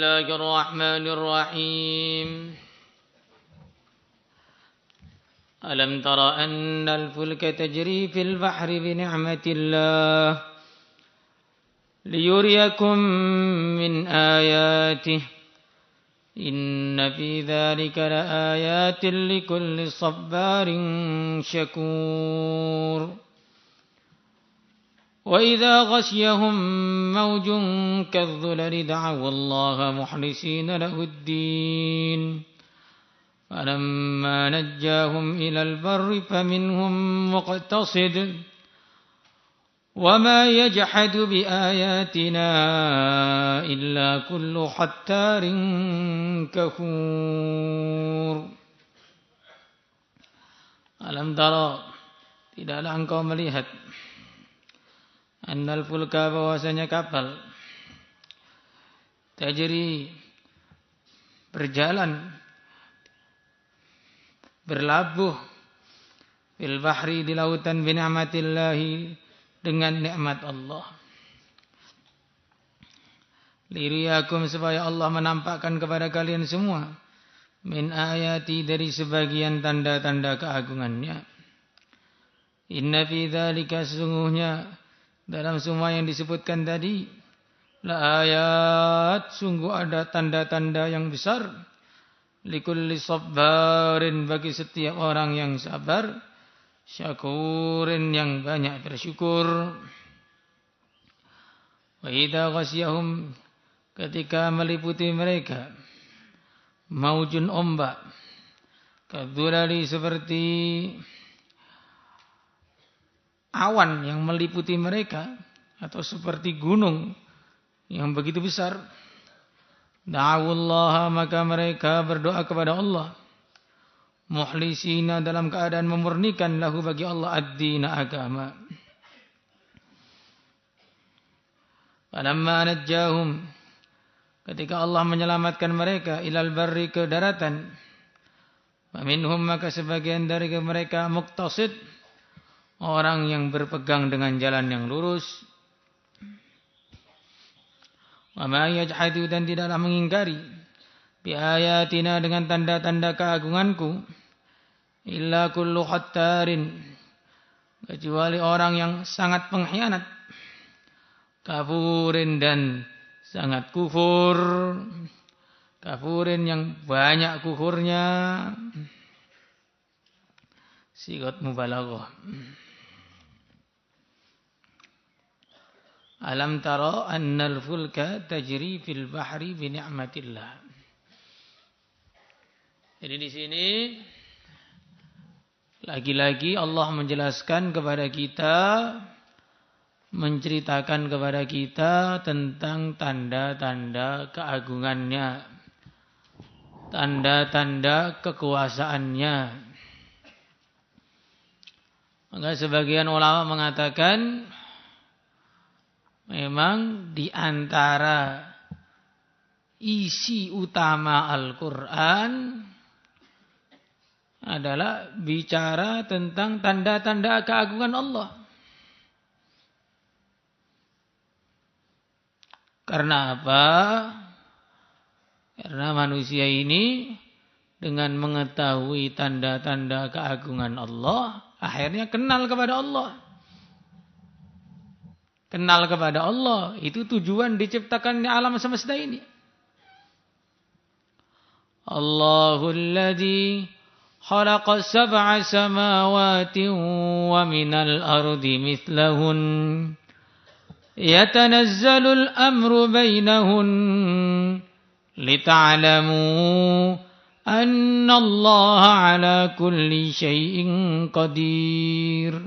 الله الرحمن الرحيم ألم تر أن الفلك تجري في البحر بنعمة الله ليريكم من آياته إن في ذلك لآيات لكل صبار شكور وإذا غشيهم موج كالظلل دعوا الله مخلصين له الدين فلما نجاهم إلى البر فمنهم مقتصد وما يجحد بآياتنا إلا كل ختار كفور. Alam tara, tidaklah engkau melihat annal fulka, bahwasanya kapal tajri, berjalan, berlabuh fil bahri, di lautan, bi ni'matillahi, dengan nikmat Allah. Liriyakum, supaya Allah menampakkan kepada kalian semua, min ayati, dari sebagian tanda-tanda keagungannya. Inna fi dzalika, sesungguhnya dalam semua yang disebutkan tadi, la ayat, sungguh ada tanda-tanda yang besar, likulli sabbarin, bagi setiap orang yang sabar, syakurin, yang banyak bersyukur. Wa idza ghasyahum, ketika meliputi mereka, maujun, ombak, kadzulali, seperti awan yang meliputi mereka, atau seperti gunung yang begitu besar, da'awullaha, maka mereka berdoa kepada Allah, mukhlisina, dalam keadaan memurnikan, lahu, bagi Allah, ad-dina, agama. Falamma najjahum, ketika Allah menyelamatkan mereka, ilal barri, ke daratan, faminhum, maka sebagian dari mereka, muqtasid, orang yang berpegang dengan jalan yang lurus. Wa ma yajhadu, dan tidaklah mengingkari, bi ayatina, dengan tanda-tanda keagunganku, illa kullu khattarin, kecuali orang yang sangat pengkhianat, kafurin, dan sangat kufur, kafurin, yang banyak kufurnya, sigat mubalaghah. Alam tara annal fulka tajri fil bahri bi ni'matillah. Jadi di sini lagi-lagi Allah menjelaskan kepada kita, menceritakan kepada kita tentang tanda-tanda keagungannya, tanda-tanda kekuasaannya. Maka sebagian ulama mengatakan, memang di antara isi utama Al-Quran adalah bicara tentang tanda-tanda keagungan Allah. Karena apa? Karena manusia ini dengan mengetahui tanda-tanda keagungan Allah, akhirnya kenal kepada Allah. Kenal kepada Allah, itu tujuan diciptakannya alam semesta ini. Allahul ladzi khalaqa sab'a samawati wa minal ardi mithlahun yatanazzalul amru bainahun lita'lamu anna Allah ala kulli syai'in qadir.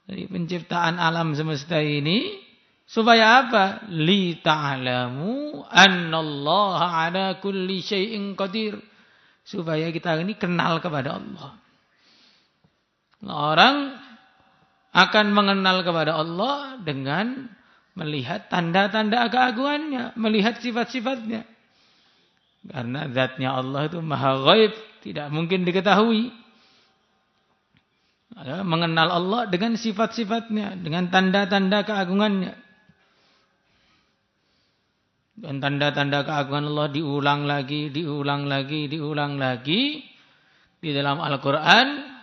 Dari penciptaan alam semesta ini, supaya apa? Li ta'lamu annallaha ala kulli syai'in qadir. Supaya kita ini kenal kepada Allah. Orang akan mengenal kepada Allah dengan melihat tanda-tanda keagungannya, melihat sifat-sifatnya. Karena zatnya Allah itu maha ghaib, tidak mungkin diketahui. Maka mengenal Allah dengan sifat-sifatnya, dengan tanda-tanda keagungannya. Dan tanda-tanda keagungan Allah diulang lagi di dalam Al-Quran.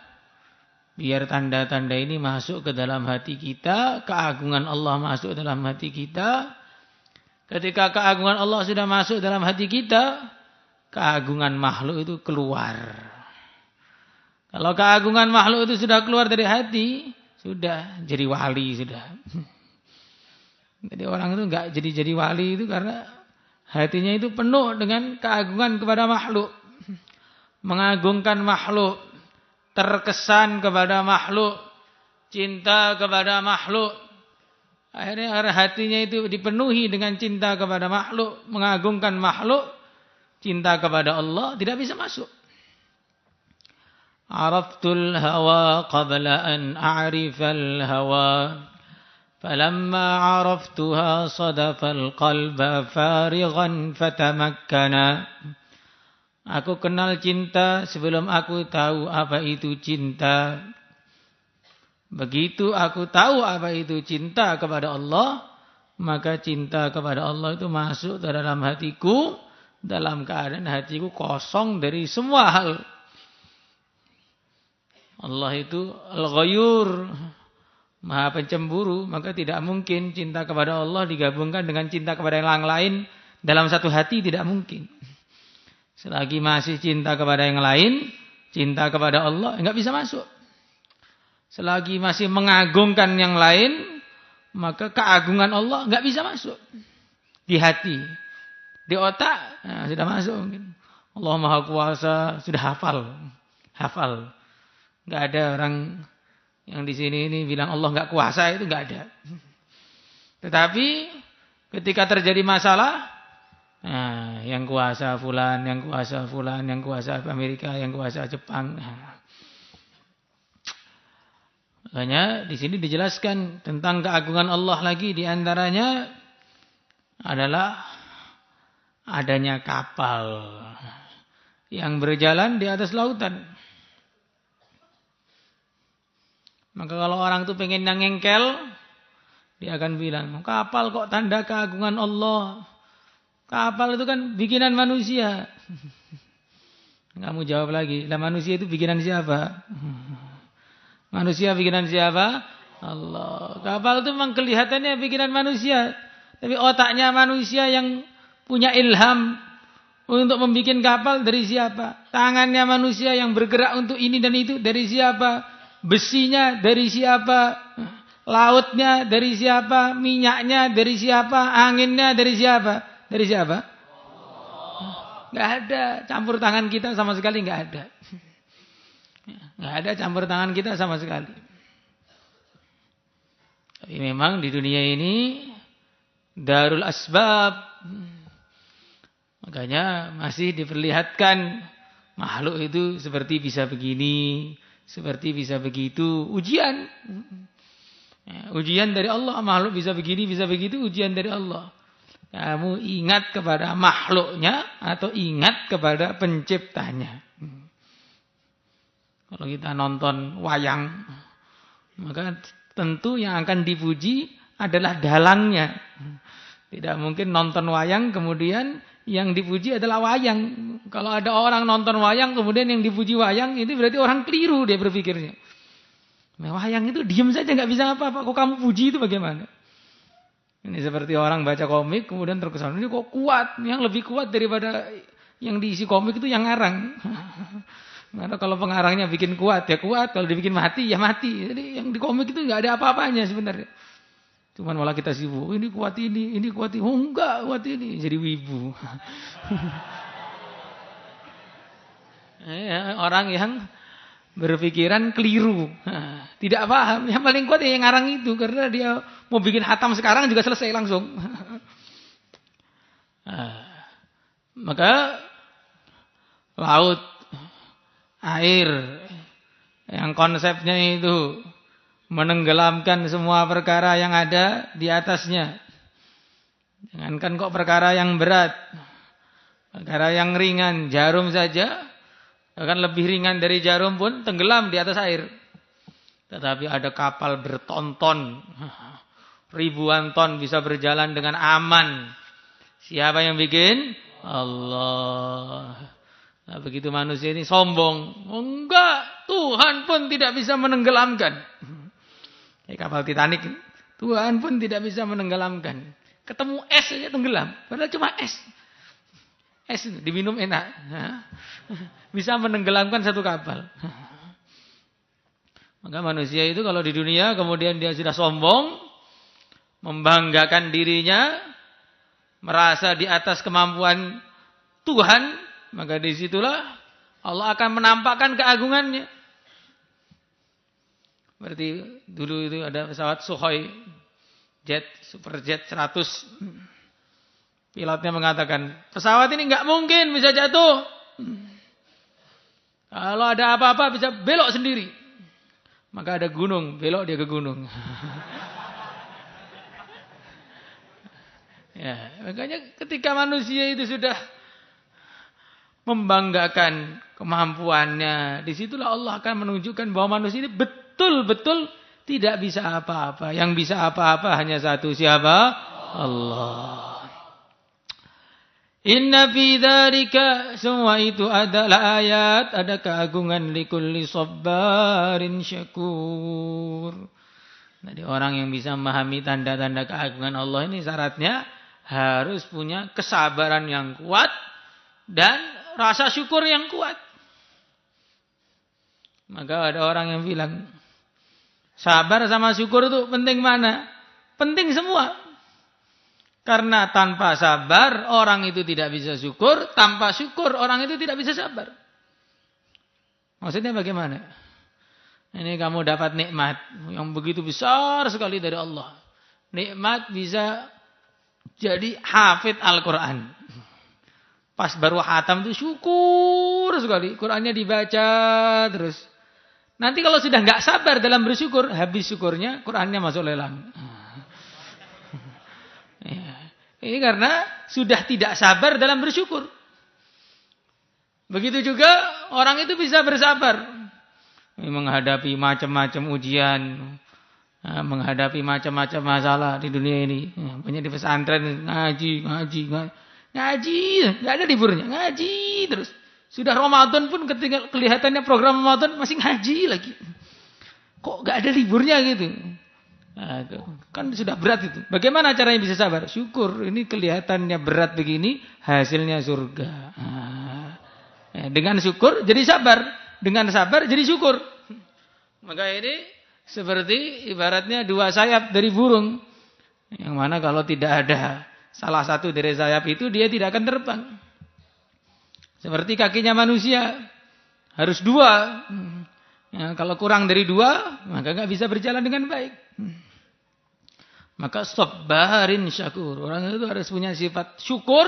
Biar tanda-tanda ini masuk ke dalam hati kita, keagungan Allah masuk dalam hati kita. Ketika keagungan Allah sudah masuk dalam hati kita, keagungan makhluk itu keluar. Kalau keagungan makhluk itu sudah keluar dari hati, sudah jadi wali sudah. Jadi orang itu enggak jadi wali itu karena hatinya itu penuh dengan keagungan kepada makhluk. Mengagungkan makhluk, terkesan kepada makhluk, cinta kepada makhluk. Akhirnya hatinya itu dipenuhi dengan cinta kepada makhluk, mengagungkan makhluk, cinta kepada Allah tidak bisa masuk. Araftul hawa qabla an a'rifal hawa. Falamma araftuha sadafal qalba farighan fatamakkana. Aku kenal cinta sebelum aku tahu apa itu cinta. Begitu aku tahu apa itu cinta kepada Allah, maka cinta kepada Allah itu masuk ke dalam hatiku, dalam keadaan hatiku kosong dari semua hal. Allah itu Al-Ghayur, Maha Pencemburu, maka tidak mungkin cinta kepada Allah digabungkan dengan cinta kepada yang lain dalam satu hati, tidak mungkin. Selagi masih cinta kepada yang lain, cinta kepada Allah enggak bisa masuk. Selagi masih mengagungkan yang lain, maka keagungan Allah enggak bisa masuk di hati. Di otak sudah masuk mungkin. Allah Maha Kuasa, sudah hafal. Enggak ada orang yang di sini ini bilang Allah enggak kuasa, itu enggak ada. Tetapi ketika terjadi masalah, yang kuasa fulan, yang kuasa Amerika, yang kuasa Jepang. Makanya di sini dijelaskan tentang keagungan Allah lagi, di antaranya adalah adanya kapal yang berjalan di atas lautan. Maka kalau orang itu pengen ngengkel, dia akan bilang, kapal kok tanda keagungan Allah. Kapal itu kan bikinan manusia. Kamu jawab lagi, lah manusia itu bikinan siapa? Manusia bikinan siapa? Allah. Kapal itu memang kelihatannya bikinan manusia, tapi otaknya manusia yang punya ilham untuk membuat kapal dari siapa? Tangannya manusia yang bergerak untuk ini dan itu dari siapa? Besinya dari siapa? Lautnya dari siapa? Minyaknya dari siapa? Anginnya dari siapa? Dari siapa? Enggak ada campur tangan kita sama sekali, enggak ada. Enggak ada campur tangan kita sama sekali. Tapi memang di dunia ini darul asbab. Makanya masih diperlihatkan makhluk itu seperti bisa begini, seperti bisa begitu. Ujian. Ujian dari Allah. Makhluk bisa begini, bisa begitu. Ujian dari Allah. Kamu ingat kepada makhluknya atau ingat kepada penciptanya. Kalau kita nonton wayang, maka tentu yang akan dipuji adalah dalangnya. Tidak mungkin nonton wayang kemudian yang dipuji adalah wayang. Kalau ada orang nonton wayang kemudian yang dipuji wayang, itu berarti orang keliru dia berpikirnya. Nah, wayang itu diam saja nggak bisa apa-apa. Kok kamu puji itu bagaimana? Ini seperti orang baca komik kemudian terkesan ini kok kuat, yang lebih kuat daripada yang diisi komik itu yang ngarang. Karena kalau pengarangnya bikin kuat ya kuat, kalau dibikin mati ya mati. Jadi yang di komik itu nggak ada apa-apanya sebenarnya. Cuman malah kita sibuk, ini kuat ini kuat ini. Oh enggak, kuat ini. Jadi wibu. Orang yang berpikiran keliru, tidak paham. Yang paling kuat yang ngarang itu, karena dia mau bikin hatam sekarang juga selesai langsung. Maka laut, air, yang konsepnya itu menenggelamkan semua perkara yang ada di atasnya. Jangankan kok perkara yang berat, perkara yang ringan, jarum saja akan lebih ringan dari jarum pun tenggelam di atas air. Tetapi ada kapal bertonton, ribuan ton bisa berjalan dengan aman. Siapa yang bikin? Allah. Nah, begitu manusia ini sombong. Enggak, Tuhan pun tidak bisa menenggelamkan. Kayak kapal Titanic. Tuhan pun tidak bisa menenggelamkan. Ketemu es saja tenggelam. Padahal cuma es. Es diminum enak. Bisa menenggelamkan satu kapal. Maka manusia itu kalau di dunia kemudian dia sudah sombong. Membanggakan dirinya. Merasa di atas kemampuan Tuhan. Maka disitulah Allah akan menampakkan keagungannya. Berarti dulu itu ada pesawat Sukhoi. Superjet 100. Pilotnya mengatakan, pesawat ini nggak mungkin bisa jatuh. Kalau ada apa-apa bisa belok sendiri. Maka ada gunung, belok dia ke gunung. Ya, makanya ketika manusia itu sudah membanggakan kemampuannya, disitulah Allah akan menunjukkan bahwa manusia ini betul-betul tidak bisa apa-apa. Yang bisa apa-apa hanya satu, siapa? Allah. Inna fi dzalika, semua itu adalah ayat, ada keagungan likulli sabbarin syakur. Jadi orang yang bisa memahami tanda-tanda keagungan Allah ini syaratnya harus punya kesabaran yang kuat dan rasa syukur yang kuat. Maka ada orang yang bilang, sabar sama syukur itu penting mana? Penting semua. Karena tanpa sabar orang itu tidak bisa syukur, tanpa syukur orang itu tidak bisa sabar. Maksudnya bagaimana? Ini kamu dapat nikmat yang begitu besar sekali dari Allah. Nikmat bisa jadi hafid Al-Quran. Pas baru hatam itu syukur sekali. Qurannya dibaca terus. Nanti kalau sudah nggak sabar dalam bersyukur, habis syukurnya Qurannya masuk lelang. Ini karena sudah tidak sabar dalam bersyukur. Begitu juga orang itu bisa bersabar. Menghadapi macam-macam ujian. Menghadapi macam-macam masalah di dunia ini. Banyak di pesantren ngaji. Nggak ada liburnya. Ngaji terus. Sudah Ramadan pun ketika kelihatannya program Ramadan masih ngaji lagi. Kok nggak ada liburnya gitu. Nah, kan sudah berat itu. Bagaimana caranya bisa sabar? Syukur. Ini kelihatannya berat begini, hasilnya surga. Dengan syukur jadi sabar. Dengan sabar jadi syukur. Maka ini seperti ibaratnya dua sayap dari burung. Yang mana kalau tidak ada salah satu dari sayap itu, dia tidak akan terbang. Seperti kakinya manusia. Harus dua. Ya, kalau kurang dari dua, maka nggak bisa berjalan dengan baik. Maka sabbarin syakur. Orang itu harus punya sifat syukur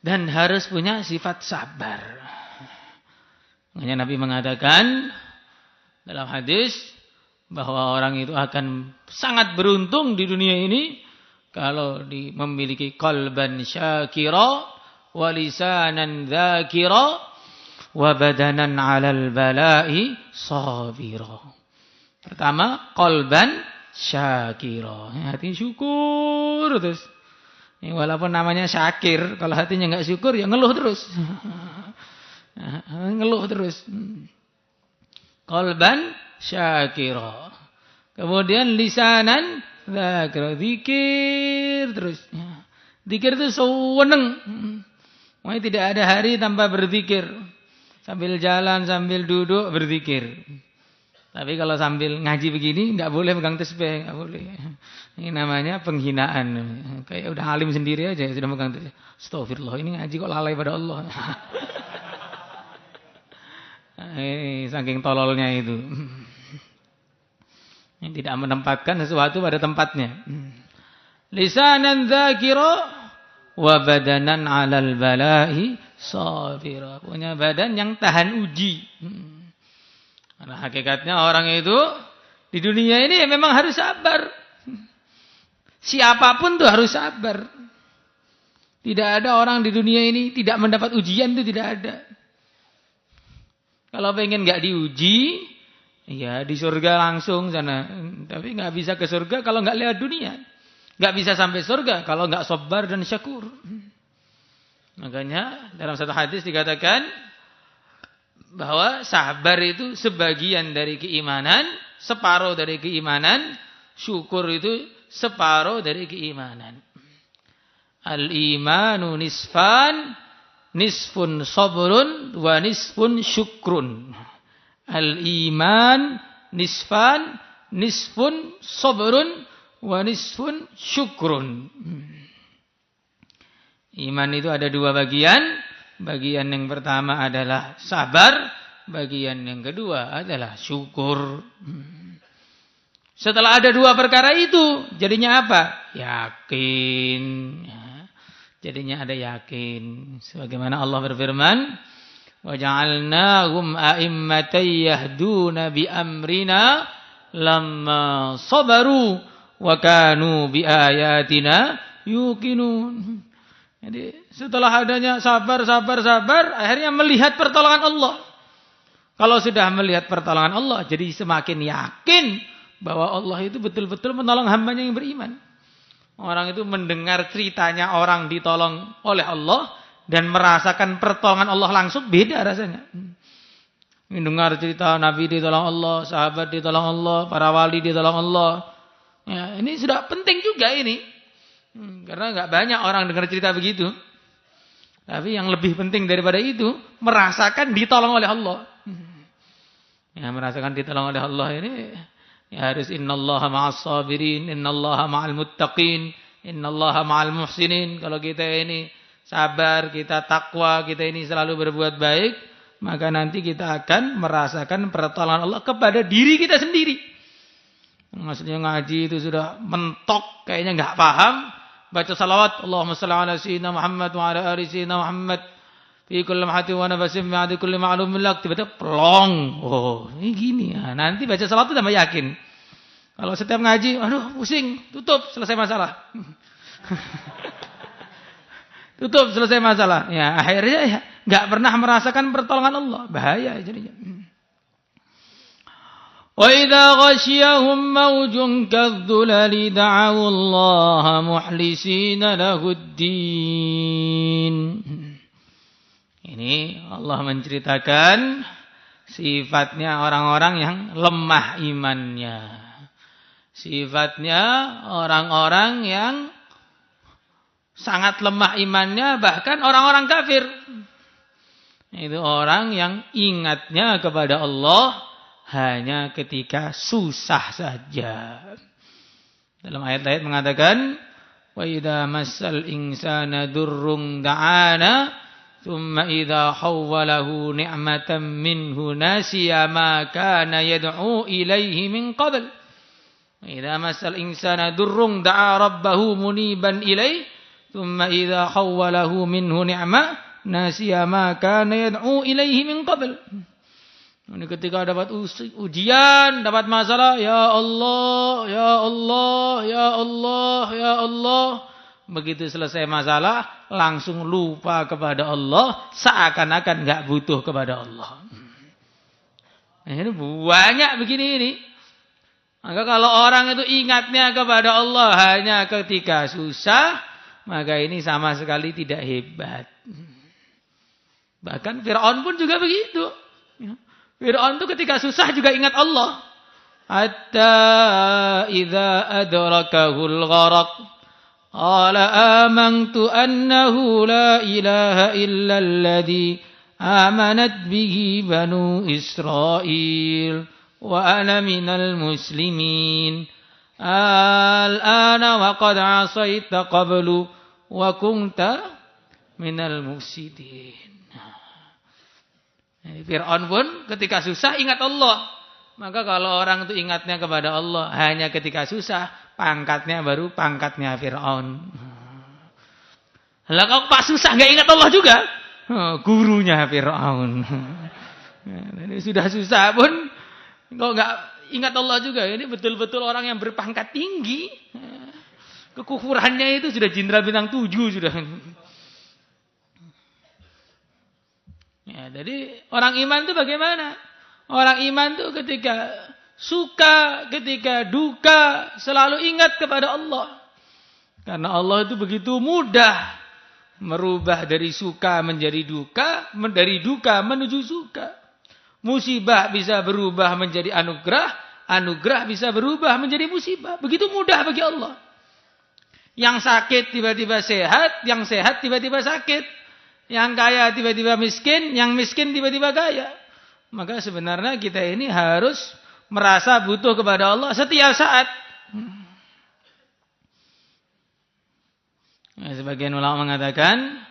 dan harus punya sifat sabar. Makanya Nabi mengatakan dalam hadis bahwa orang itu akan sangat beruntung di dunia ini kalau memiliki qalban syakira wa lisanan dzakira wa badanan 'alal bala'i sabira. Pertama, qalban syakira, hati syukur terus. Walaupun namanya syakir, kalau hatinya nggak syukur ya ngeluh terus. Ngeluh terus. Qalban syakira. Kemudian lisanan dzakira, zikir terus. Zikir itu seneng. Makanya tidak ada hari tanpa berzikir. Sambil jalan, sambil duduk berzikir. Tapi kalau sambil ngaji begini, nggak boleh pegang tasbih, nggak boleh. Ini namanya penghinaan. Kayak udah alim sendiri aja sudah pegang tasbih. Astagfirullah, ini ngaji kok lalai pada Allah. Saking tololnya itu. Tidak menempatkan sesuatu pada tempatnya. Lisanan dzakira wa badanan 'alal bala'i sabira. Punya badan yang tahan uji. Karena hakikatnya orang itu di dunia ini memang harus sabar. Siapapun tuh harus sabar. Tidak ada orang di dunia ini tidak mendapat ujian, itu tidak ada. Kalau pengen nggak diuji, ya di surga langsung sana. Tapi nggak bisa ke surga kalau nggak lewat dunia. Nggak bisa sampai surga kalau nggak sabar dan syakur. Makanya dalam satu hadis dikatakan bahwa sabar itu sebagian dari keimanan, separuh dari keimanan, syukur itu separuh dari keimanan. Al-imanu nisfan, nisfun sabrun wa nisfun syukrun. Al-iman nisfan, nisfun sabrun wa nisfun syukrun. Iman itu ada dua bagian. Bagian yang pertama adalah sabar, bagian yang kedua adalah syukur. Setelah ada dua perkara itu, jadinya apa? Yakin. Jadinya ada yakin. Sebagaimana Allah berfirman, وَجَعَلْنَاهُمْ أَئِمَّةً يَهْدُونَ بِأَمْرِنَا لَمَّا صَبَرُوا وَكَانُوا بِآيَاتِنَا يُوقِنُونَ. Jadi setelah adanya sabar, akhirnya melihat pertolongan Allah. Kalau sudah melihat pertolongan Allah, jadi semakin yakin bahwa Allah itu betul-betul menolong hambanya yang beriman. Orang itu mendengar ceritanya orang ditolong oleh Allah dan merasakan pertolongan Allah langsung, beda rasanya. Mendengar cerita Nabi ditolong Allah, sahabat ditolong Allah, para wali ditolong Allah. Ya, ini sudah penting juga ini. Karena nggak banyak orang dengar cerita begitu. Tapi yang lebih penting daripada itu, merasakan ditolong oleh Allah. Ya, merasakan ditolong oleh Allah ini ya harus innallaha ma'as sabirin, innallaha ma'al muttaqin, innallaha ma'al muhsinin. Kalau kita ini sabar, kita takwa, kita ini selalu berbuat baik, maka nanti kita akan merasakan pertolongan Allah kepada diri kita sendiri. Maksudnya ngaji itu sudah mentok, kayaknya nggak paham, baca salawat Allahumma shalli ala sayyidina Muhammad wa ala ali sayyidina Muhammad fi kulli mahati wa nafasin mi'adi kulli ma'lumin lak, tiba-tiba plong. Oh, ini gini ya. Nanti baca salawat itu tambah yakin. Kalau setiap ngaji, aduh pusing, tutup, selesai masalah. Tutup, selesai masalah. Ya, akhirnya ya enggak pernah merasakan pertolongan Allah. Bahaya jadinya. Wa idza ghasyiyahum mawjun kadzulali da'u Allah mukhlisina lahud-din. Ini Allah menceritakan sifatnya orang-orang yang lemah imannya. Sifatnya orang-orang yang sangat lemah imannya, bahkan orang-orang kafir. Itu orang yang ingatnya kepada Allah hanya ketika susah saja. Dalam ayat-ayat mengatakan, wa idza massal insana durrun da'ana thumma idza hawwalahu ni'matan minhu nasiya ma kana yad'u ilaihi min qabl. Idza massal insana durrun da'a rabbahu muniban ilaihi thumma idza hawwalahu minhu ni'mah nasiya ma kana yad'u ilaihi min qabl. Ini ketika dapat ujian, dapat masalah, ya Allah, ya Allah, ya Allah, ya Allah. Begitu selesai masalah, langsung lupa kepada Allah, seakan-akan enggak butuh kepada Allah. Ini banyak begini ini. Maka kalau orang itu ingatnya kepada Allah hanya ketika susah, maka ini sama sekali tidak hebat. Bahkan Fir'aun pun juga begitu. Fir'aun itu ketika susah juga ingat Allah. Hatta idza adrakahul gharaq qala amantu annahu la ilaha illa alladhi amanat bihi banu Israil wa ana minal muslimin. Al-ana wa qad asaita qablu wa kunta minal mufsidin. Fir'aun pun ketika susah ingat Allah. Maka kalau orang itu ingatnya kepada Allah hanya ketika susah, pangkatnya baru pangkatnya Fir'aun. Lah kalau pas susah enggak ingat Allah juga, gurunya Fir'aun. Ini sudah susah pun kok enggak ingat Allah juga. Ini betul-betul orang yang berpangkat tinggi. Kekufurannya itu sudah jenderal bintang 7 sudah. Ya, jadi orang iman itu bagaimana? Orang iman itu ketika suka, ketika duka selalu ingat kepada Allah. Karena Allah itu begitu mudah merubah dari suka menjadi duka, dari duka menuju suka. Musibah bisa berubah menjadi anugerah, anugerah bisa berubah menjadi musibah. Begitu mudah bagi Allah. Yang sakit tiba-tiba sehat, yang sehat tiba-tiba sakit. Yang kaya tiba-tiba miskin, yang miskin tiba-tiba kaya. Maka sebenarnya kita ini harus merasa butuh kepada Allah setiap saat. Nah, sebagian ulama mengatakan,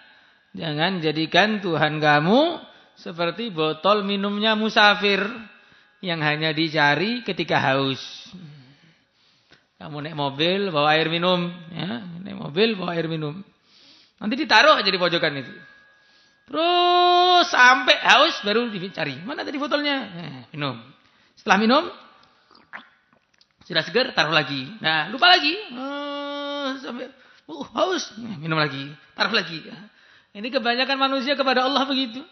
jangan jadikan Tuhan kamu seperti botol minumnya musafir yang hanya dicari ketika haus. Kamu naik mobil bawa air minum, ya, naik mobil bawa air minum. Nanti ditaruh aja di pojokan itu. Terus sampai haus baru dicari. Mana tadi botolnya? Minum. Setelah minum sudah segar, taruh lagi. Nah, lupa lagi. Sampai haus, minum lagi, taruh lagi. Ini kebanyakan manusia kepada Allah begitu.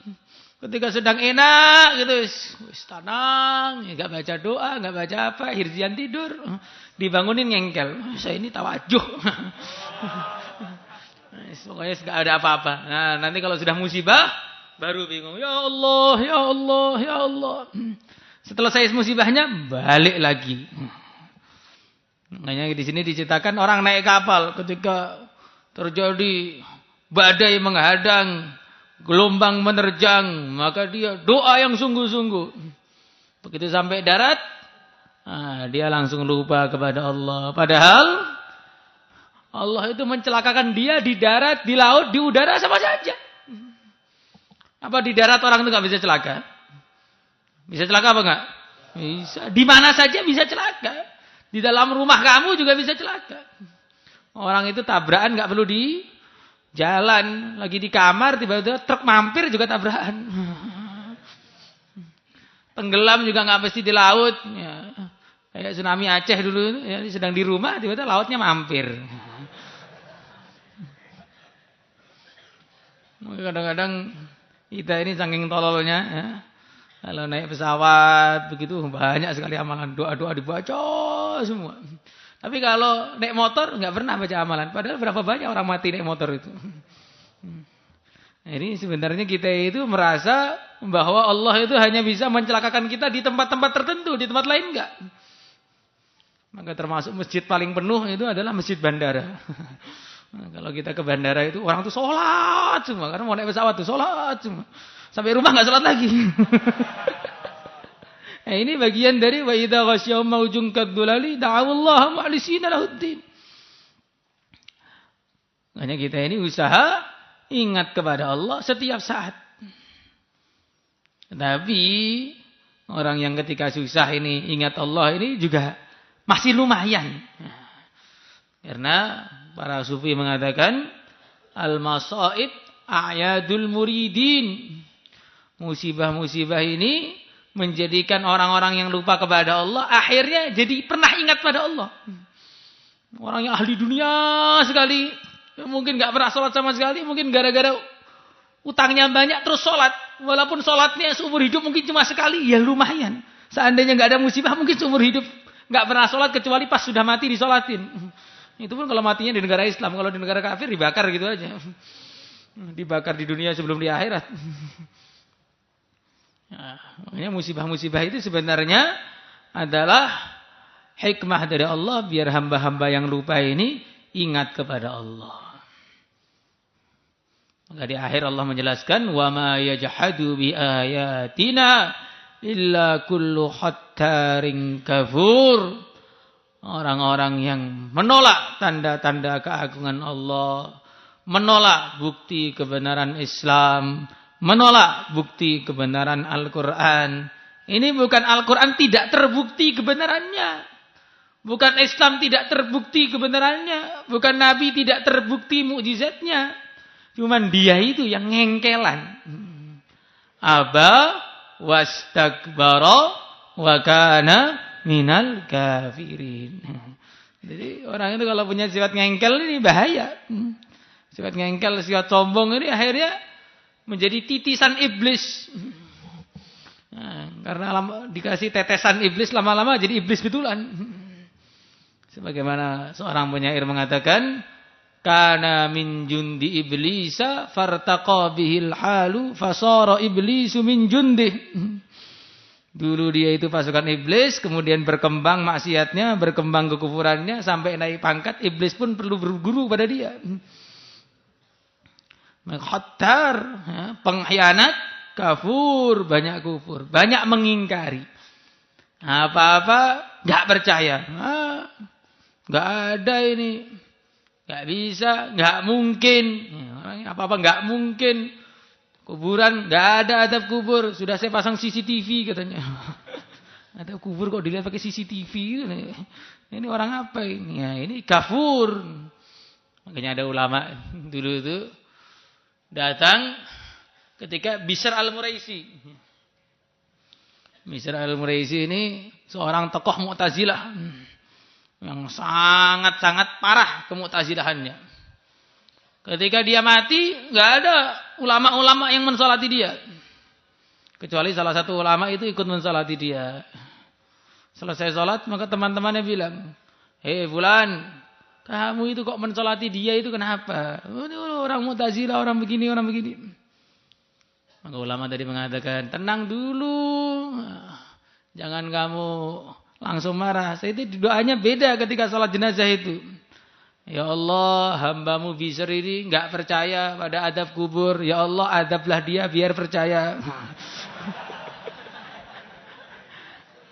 Ketika sedang enak gitu, wis tenang, enggak baca doa, enggak baca apa, hirzian tidur, dibangunin ngengkel. Saya ini tawajuh. Pokoknya enggak ada apa-apa. Nah, nanti kalau sudah musibah baru bingung. Ya Allah, ya Allah, ya Allah. Setelah selesai musibahnya balik lagi. Makanya di sini diceritakan orang naik kapal ketika terjadi badai menghadang, gelombang menerjang, maka dia doa yang sungguh-sungguh. Begitu sampai darat, dia langsung lupa kepada Allah. Padahal Allah itu mencelakakan dia di darat, di laut, di udara sama saja. Apa di darat orang itu nggak bisa celaka? Bisa celaka apa enggak? Bisa. Di mana saja bisa celaka. Di dalam rumah kamu juga bisa celaka. Orang itu tabrakan nggak perlu di jalan, lagi di kamar tiba-tiba truk mampir juga tabrakan. Tenggelam juga nggak mesti di laut. Ya. Kayak tsunami Aceh dulu, ya, sedang di rumah tiba-tiba lautnya mampir. Kadang-kadang kita ini saking tololnya, ya. Kalau naik pesawat begitu banyak sekali amalan, doa-doa dibaca semua. Tapi kalau naik motor nggak pernah baca amalan. Padahal berapa banyak orang mati naik motor itu. Nah, ini sebenarnya kita itu merasa bahwa Allah itu hanya bisa mencelakakan kita di tempat-tempat tertentu, di tempat lain enggak. Maka termasuk masjid paling penuh itu adalah masjid bandara. Nah, kalau kita ke bandara itu orang tuh sholat semua, karena mau naik pesawat tuh sholat semua. Sampai rumah nggak sholat lagi. Nah, ini bagian dari wa idza ghasyahum maujun kadzulali da'awallaha mukhlisina lahuddin. Makanya kita ini usaha ingat kepada Allah setiap saat. Tapi orang yang ketika susah ini ingat Allah ini juga masih lumayan. Karena para sufi mengatakan al-masaib a'yadul muridin. Musibah-musibah ini menjadikan orang-orang yang lupa kepada Allah akhirnya jadi pernah ingat pada Allah. Orang yang ahli dunia sekali, mungkin gak pernah sholat sama sekali, mungkin gara-gara utangnya banyak terus sholat. Walaupun sholatnya seumur hidup mungkin cuma sekali, ya lumayan. Seandainya gak ada musibah mungkin seumur hidup gak pernah sholat kecuali pas sudah mati disolatin. Itu pun kalau matinya di negara Islam, kalau di negara kafir dibakar gitu aja. Dibakar di dunia sebelum di akhirat. Nah, makanya musibah-musibah itu sebenarnya adalah hikmah dari Allah biar hamba-hamba yang lupa ini ingat kepada Allah. Maka di akhir Allah menjelaskan wa ma yajhadu bi ayatina illa kullu khattarin kafur. Orang-orang yang menolak tanda-tanda keagungan Allah, menolak bukti kebenaran Islam, menolak bukti kebenaran Al-Quran. Ini bukan Al-Quran tidak terbukti kebenarannya. Bukan Islam tidak terbukti kebenarannya. Bukan Nabi tidak terbukti mukjizatnya. Cuman dia itu yang ngengkelan. Aba wastakbara wa kana minal kafirin. Jadi orang itu kalau punya sifat ngengkel ini bahaya. Sifat ngengkel, sifat sombong ini akhirnya menjadi titisan iblis. Nah, karena dikasih tetesan iblis lama-lama jadi iblis betulan. Sebagaimana seorang penyair mengatakan, kana min jundi iblisa fartaqa bihil halu fasara iblisu min jundih. Dulu dia itu pasukan iblis, kemudian berkembang maksiatnya, berkembang kekufurannya, sampai naik pangkat, iblis pun perlu berguru pada dia. Khattar, pengkhianat, kafur, banyak kufur, banyak mengingkari. Apa-apa enggak percaya. Enggak ada ini. Enggak bisa, enggak mungkin. Apa-apa enggak mungkin. Kuburan enggak ada adab kubur, sudah saya pasang CCTV katanya. Adab kubur kok dilihat pakai CCTV. Ini orang apa ini? Ya, ini kafur. Makanya ada ulama dulu itu datang ketika Bishr al-Muraisi. Bishr al-Muraisi ini seorang tokoh Mu'tazilah yang sangat-sangat parah kemu'tazilahannya. Ketika dia mati, enggak ada ulama-ulama yang mensolati dia. Kecuali salah satu ulama itu ikut mensolati dia. Selesai sholat, maka teman-temannya bilang, "Hei Fulan, kamu itu kok mensolati dia itu kenapa? Orang Mu'tazilah, orang begini, orang begini." Maka ulama tadi mengatakan, "Tenang dulu. Jangan kamu langsung marah." Saya itu doanya beda ketika sholat jenazah itu. Ya Allah, hambamu Bishr ini enggak percaya pada adab kubur. Ya Allah, adablah dia biar percaya.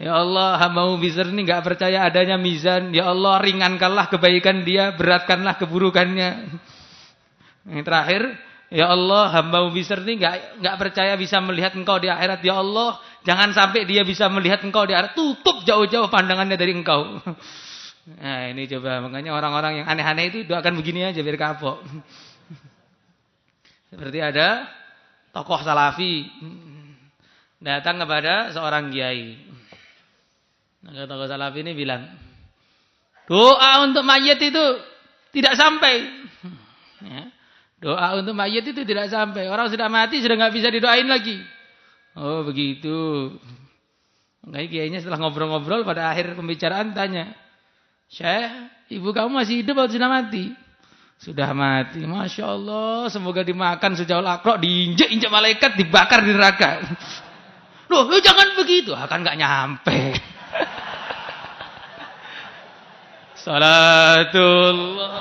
Ya Allah, hambamu Bishr ini enggak percaya adanya mizan. Ya Allah, ringankanlah kebaikan dia, beratkanlah keburukannya. Yang terakhir, ya Allah, hambamu Bishr ini enggak percaya bisa melihat engkau di akhirat. Ya Allah, jangan sampai dia bisa melihat engkau di akhirat. Tutup jauh-jauh pandangannya dari engkau. Nah ini coba, makanya orang-orang yang aneh-aneh itu doakan begini aja biar kapok. Seperti ada tokoh salafi datang kepada seorang kiai. Nah, tokoh salafi ini bilang, doa untuk mayit itu tidak sampai. Ya, doa untuk mayit itu tidak sampai. Orang sudah mati sudah nggak bisa didoain lagi. Oh begitu. Makanya kiainya setelah ngobrol-ngobrol pada akhir pembicaraan tanya, "Syekh, ibu kamu masih hidup atau sudah mati?" "Sudah mati." "Masya Allah, semoga dimakan sejauh lakrok, diinjak-injak malaikat, dibakar di neraka." Loh, jangan begitu. Akan gak nyampe. Salatullah